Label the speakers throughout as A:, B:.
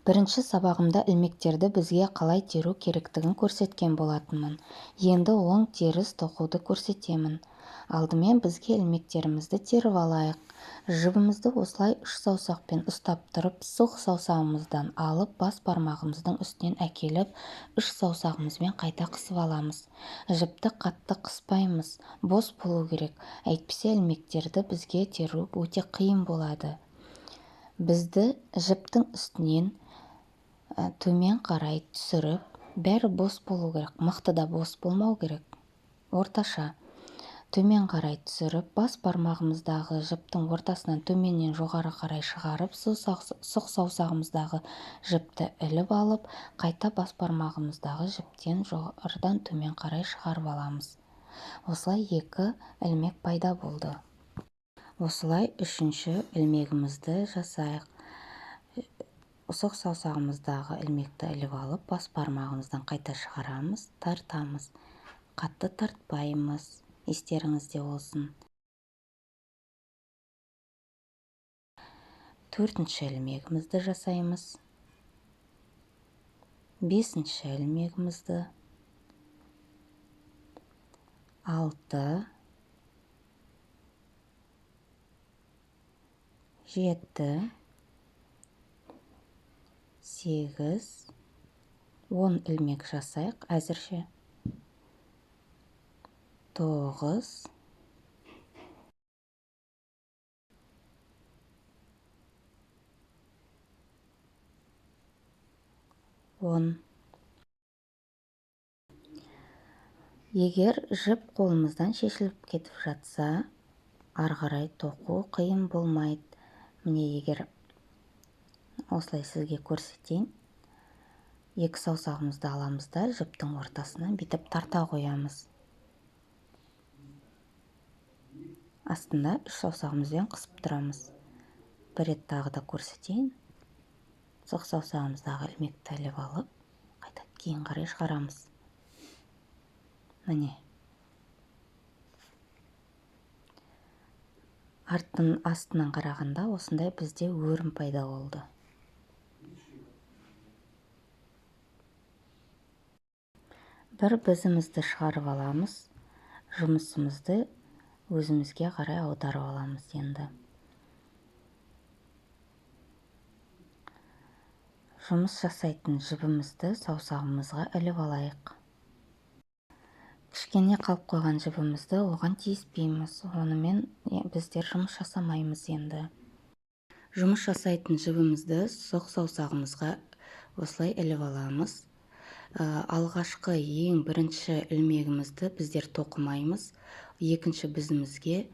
A: Бірінші сабағымда ілмектерді бізге қалай теру керектігін көрсеткен болатынмын. Енді оң теріс тоқуды көрсетемін. Алдымен бізге ілмектерімізді теріп алайық. Жібімізді осылай үш саусақпен ұстап тұрып, сұқ саусағымыздан алып, бас бармағымыздың үстінен әкеліп, үш саусағымызбен қайта қысып аламыз. Жіпті қатты қыспаймыз, бос болу керек. Әйтпесе ілмектерді бізге теру өте қиын болады. Бізді жіптің үстінен төмен қарай түсіріп, бәрі бос болу керек, мықты да бос болмау керек, орташа. Төмен қарай түсіріп, бас бармағымыздағы жіптің ортасынан төменнен жоғары қарай шығарып, сұқ саусағымыздағы жіпті іліп алып, қайта бас бармағымыздағы жіптен жоғарыдан төмен қарай шығарып аламыз. Осылай екі ілмек пайда болды. Осылай үшінші ілмегімізді жасайық. Сұқ саусағымыздағы ілмекті іліп алып, бас бармағымыздан қайта шығарамыз, тартамыз. Қатты тартпаймыз, естеріңізде болсын. Төртінші ілмегімізді жасаймыз. Бесінші ілмегімізді. 6, 7, 8, 10 ілмек жасайық әзірше. 9, 10. Егер жіп қолымыздан шешіліп кетіп жатса, ары қарай тоқу қиын болмайды. Міне, егер осылай сізге көрсетейін. Екі саусағымызды аламыз да жіптің ортасынан бүйтіп тарта қоямыз. Астында үш саусағымызбен қысып тұрамыз. Бір рет тағы да көрсетейін. Сұқ саусағымыздағы ілмекті іліп алып, қайта кейін қарай шығарамыз. Міне. Астынан қарағанда осындай бізде өрім пайда болды. Бір бізімізді шығарып аламыз, жұмысымызды өзімізге қарай аударып аламыз енді. Жұмыс жасайтын жібімізді саусағымызға іліп алайық. Кішкене қалып қойған жібімізді оған тиіспейміз, онымен біздер жұмыс жасамаймыз енді. Жұмыс жасайтын жібімізді сұқ саусағымызға осылай іліп аламыз. Алғашқы ең бірінші ілмегімізді біздер тоқымаймыз. Екінші бізімізге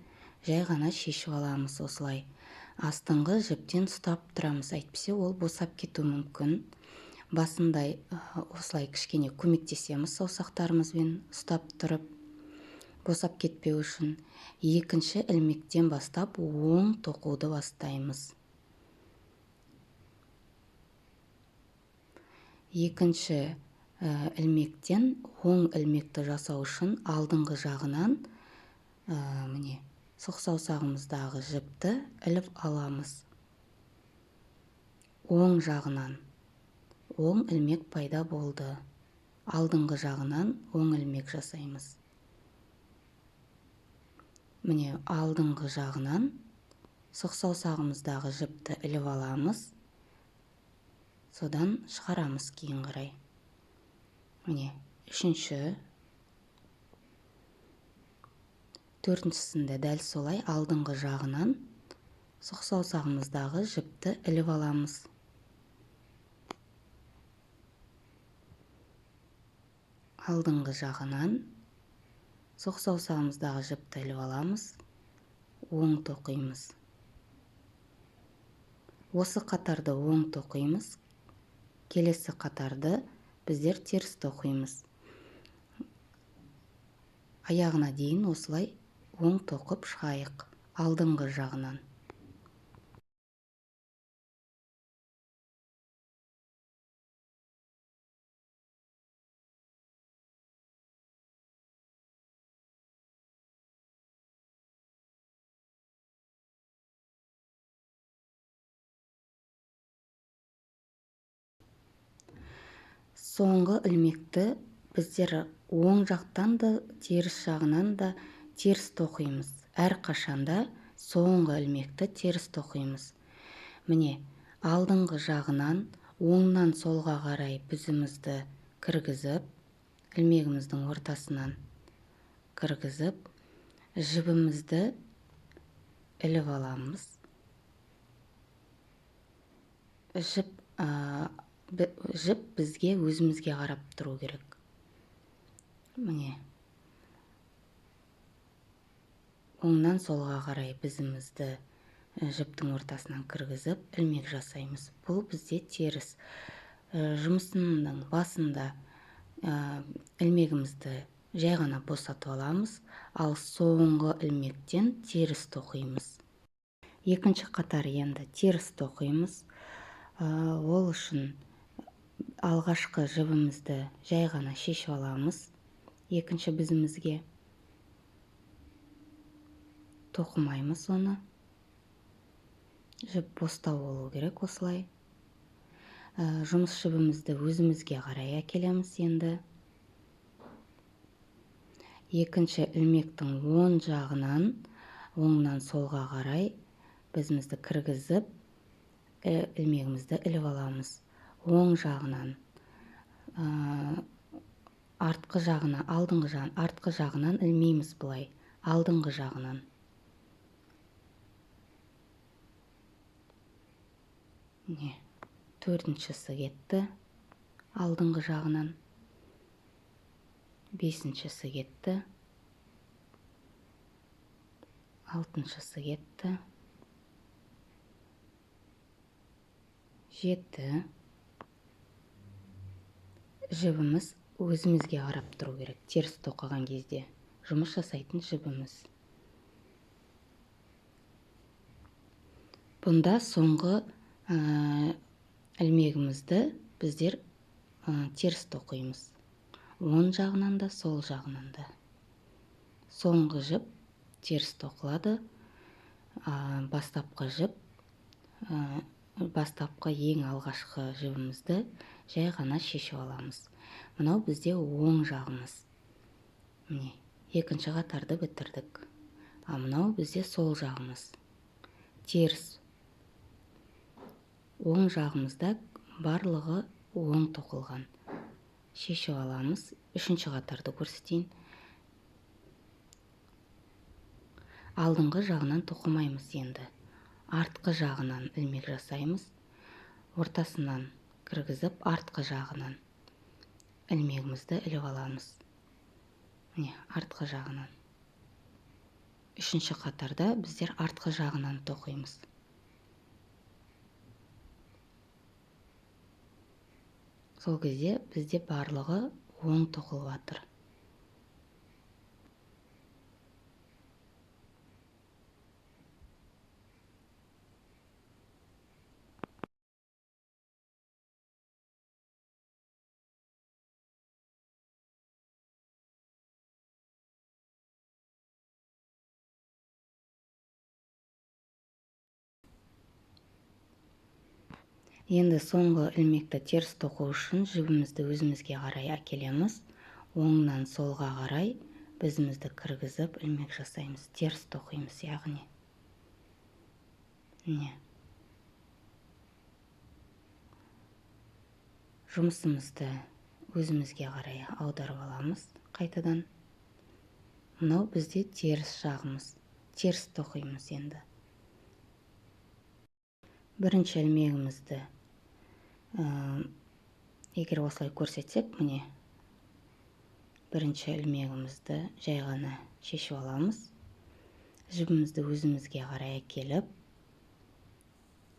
A: жай ғана шешіп аламыз осылай. Астыңғы жіптен ұстап тұрамыз, әйтпесе ол босап кетуі мүмкін. Басындай осылай кішкене көмектесеміз саусақтарымызбен ұстап тұрып, босап кетпеу үшін. Екінші ілмектен бастап оң тоқуды бастаймыз. Екінші ілмектен оң ілмекті жасау үшін алдыңғы жағынан міне сұқ саусағымыздағы жіпті іліп аламыз. Оң жағынан оң ілмек пайда болды. Алдыңғы жағынан оң ілмек жасаймыз. Міне алдыңғы жағынан сұқ саусағымыздағы жіпті іліп аламыз. Содан шығарамыз кейін қарай. Міне үшінші, төртіншісінде дәл солай алдыңғы жағынан сұқ саусағымыздағы жіпті іліп аламыз. Алдыңғы жағынан сұқ саусағымыздағы жіпті іліп аламыз, оң тоқимыз. Осы қатарды оң тоқимыз, келесі қатарды біздер теріс тоқимыз. Аяғына дейін осылай оң тоқып шығайық алдыңғы жағынан. соңғы ілмекті біздер оң жақтан да теріс жағынан да теріс тоқимыз. Әрқашанда соңғы ілмекті теріс тоқимыз. Міне, алдыңғы жағынан оңнан солға қарай бізімізді кіргізіп, ілмегіміздің ортасынан кіргізіп, жібімізді іліп аламыз. Жіп бізге өзімізге қарап тұру керек. Міне, оңнан солға қарай бізімізді жіптің ортасынан кіргізіп, ілмек жасаймыз. Бұл бізде теріс. Жұмысының басында ілмегімізді жай ғана босатып аламыз, ал соңғы ілмектен теріс тоқимыз. Екінші қатар енді теріс тоқимыз. Ол үшін алғашқы жібімізді жай ғана шешіп аламыз. Екінші бізімізге тоқымаймыз оны. Жіп бостау болу керек осылай. Жұмыс жібімізді өзімізге қарай әкелеміз енді. Екінші ілмектің оң жағынан, оңнан солға қарай бізімізді кіргізіп, ілмегімізді іліп аламыз. Оң жағынан, артқы жағынан, алдыңғы жағынан, артқы жағынан ілмейміз бұлай. Алдыңғы жағынан. Не, төртіншісі кетті. Алдыңғы жағынан. Бесіншісі кетті. Алтыншысы кетті. 7. Жібіміз өзімізге қарап тұру керек. Теріс тоқыған кезде жұмыс жасайтын жібіміз. Бұнда соңғы ілмегімізді біздер теріс тоқимыз. Оң жағынан да, сол жағынан да. Соңғы жіп теріс тоқылады. Бастапқы жіп, бастапқы ең алғашқы жібімізді жай ғана шешіп аламыз. Мынау бізде оң жағымыз. Міне, екінші қатарды бітірдік. Мынау бізде сол жағымыз. Теріс. Оң жағымызда барлығы оң тоқылған. Шешіп аламыз. Үшінші қатарды көрсетейін. Алдыңғы жағынан тоқымаймыз енді. Артқы жағынан ілмек жасаймыз. Ортасынан кіргізіп, артқы жағынан ілмегімізді іліп аламыз. Міне, артқы жағынан. Үшінші қатарда біздер артқы жағынан тоқимыз. Сол кезде бізде барлығы оң тоқылып жатыр. Енді соңғы ілмекті теріс тоқу үшін жібімізді өзімізге қарай әкелеміз. Оңнан солға қарай бізімізді кіргізіп ілмек жасаймыз. Теріс тоқимыз, яғни. Не. Жұмысымызды өзімізге қарай аударып аламыз қайтадан. Мынау бізде теріс жағымыз. Теріс тоқимыз енді. Бірінші ілмегімізді егер осылай көрсетсек, міне, бірінші ілмегімізді жай ғана шешіп аламыз. Жібімізді өзімізге қарай әкеліп,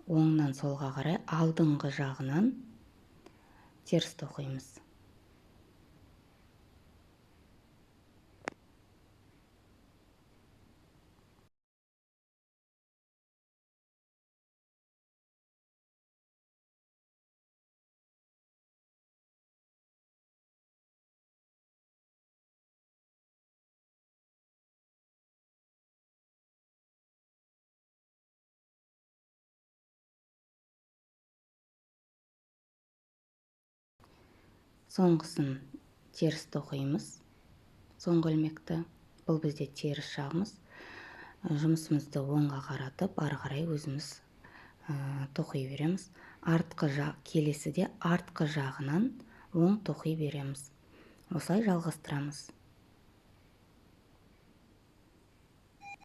A: оңнан солға қарай алдыңғы жағынан теріс тоқимыз. соңғысын теріс тоқимыз. Соңғы ілмекті, бұл бізде теріс жағымыз. Жұмысымызды оңға қаратып, ары қарай өзіміз тоқи береміз. Артқы жақ келесіде артқы жағынан оң тоқи береміз. Осылай жалғастырамыз.